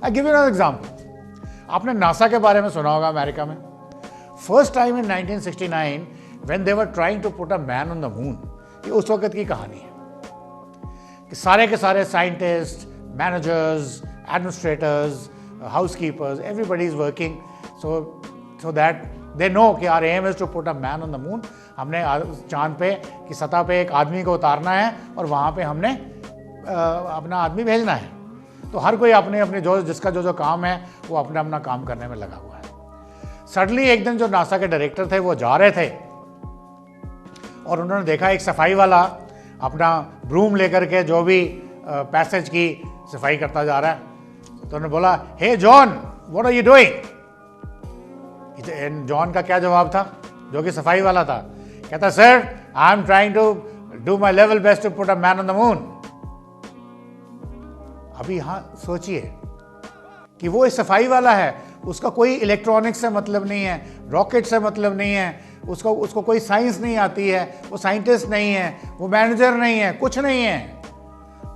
I give you an example. आपने NASA के बारे में सुना होगा अमेरिका में। First time in 1969 when they were trying to put a man on the moon, ये उस वक्त की कहानी है कि सारे के सारे scientists, managers, administrators, housekeepers, everybody is working so that they know कि our aim is to put a man on the moon. हमने चांद पे की सतह पे एक आदमी को उतारना है और वहाँ पे हमने अपना आदमी भेजना है। तो हर कोई अपने अपने जिसका जो काम है वो अपना अपना काम करने में लगा हुआ है। सडनली एक दिन जो नासा के डायरेक्टर थे वो जा रहे थे और उन्होंने देखा एक सफाई वाला अपना ब्रूम लेकर के जो भी पैसेज की सफाई करता जा रहा है। तो उन्होंने बोला, hey John, what are you doing? John का क्या जवाब था, जो कि सफाई वाला था? कहता, sir I am trying to do my level best to put a man on the moon. अभी यहां सोचिए कि वो एक सफाई वाला है, उसका कोई इलेक्ट्रॉनिक्स से मतलब नहीं है, रॉकेट से मतलब नहीं है, उसको कोई साइंस नहीं आती है, वो साइंटिस्ट नहीं है, वो मैनेजर नहीं है, कुछ नहीं है।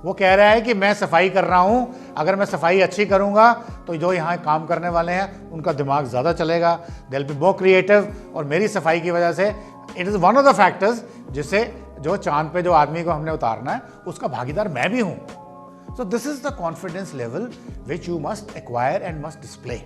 वो कह रहा है कि मैं सफाई कर रहा हूं, अगर मैं सफाई अच्छी करूंगा तो जो यहाँ काम करने वाले हैं उनका दिमाग ज़्यादा चलेगा, they will be more creative, और मेरी सफाई की वजह से it is one of the factors जिससे जो चांद पे जो आदमी को हमने उतारना है उसका भागीदार मैं भी हूँ। So this is the confidence level which you must acquire and must display.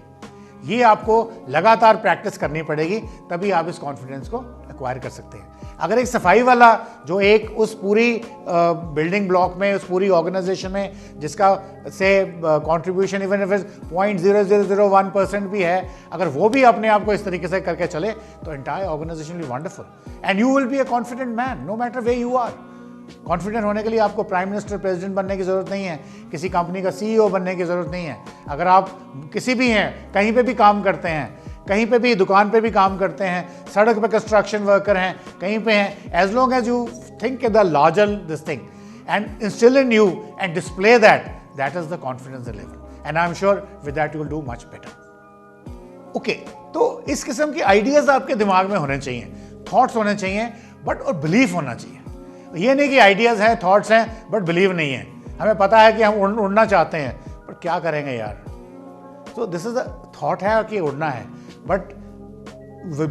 ये आपको लगातार प्रैक्टिस करनी पड़ेगी, तभी आप इस कॉन्फिडेंस को एक्वायर कर सकते हैं। अगर एक सफाई वाला जो एक उस पूरी बिल्डिंग ब्लॉक में, उस पूरी ऑर्गेनाइजेशन में जिसका से कंट्रीब्यूशन इवन इफ इज 0.0001% भी है, अगर वो भी अपने आप को इस तरीके से करके चले तो entire organization will be wonderful and you will be a confident man no matter where you are. Confident होने के लिए आपको प्राइम मिनिस्टर, प्रेसिडेंट बनने की जरूरत नहीं है, किसी कंपनी का सीईओ बनने की जरूरत नहीं है। अगर आप किसी भी हैं, कहीं पे भी काम करते हैं, कहीं पे भी दुकान पे भी काम करते हैं, सड़क पे कंस्ट्रक्शन वर्कर हैं, कहीं पे हैं, as long as you think the larger this thing and instill in you and display that is the confidence level and I am sure with that you will do much better. Okay, तो इस किस्म के ideas आपके दिमाग में होने चाहिए, thoughts होने चाहिए, बट और बिलीफ होना चाहिए। ये नहीं कि आइडियाज हैं, थॉट्स हैं, बट बिलीव नहीं है। हमें पता है कि हम उड़ना चाहते हैं, पर क्या करेंगे यार। तो दिस इज अ थॉट है कि उड़ना है, बट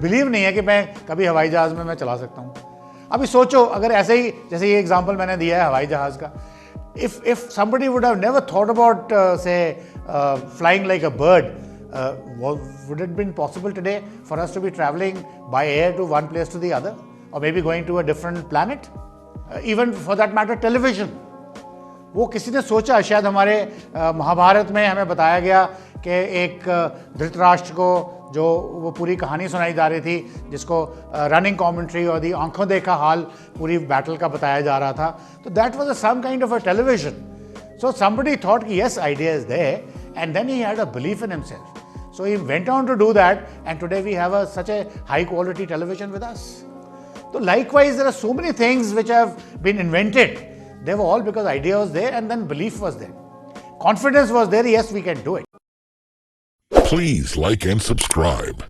बिलीव नहीं है कि मैं कभी हवाई जहाज में मैं चला सकता हूँ। अभी सोचो, अगर ऐसे ही जैसे ये एग्जांपल मैंने दिया है हवाई जहाज का, if somebody would have never thought about say flying like a bird, would it been possible today for us to be traveling by air to one place to the other, or maybe going to a different planet, even for that matter television? वो किसी ने सोचा? शायद हमारे महाभारत में हमें बताया गया कि एक धृतराष्ट्र को जो वो पूरी कहानी सुनाई जा रही थी, जिसको रनिंग कमेंट्री और दी आंखों देखा हाल पूरी बैटल का बताया जा रहा था, तो that was some kind of a television. So somebody thought कि yes, idea is there and then he had a belief in himself, so he went on to do that and today we have such a high quality television with us. So likewise, there are so many things which have been invented. They were all because idea was there and then belief was there. Confidence was there, yes, we can do it. Please like and subscribe.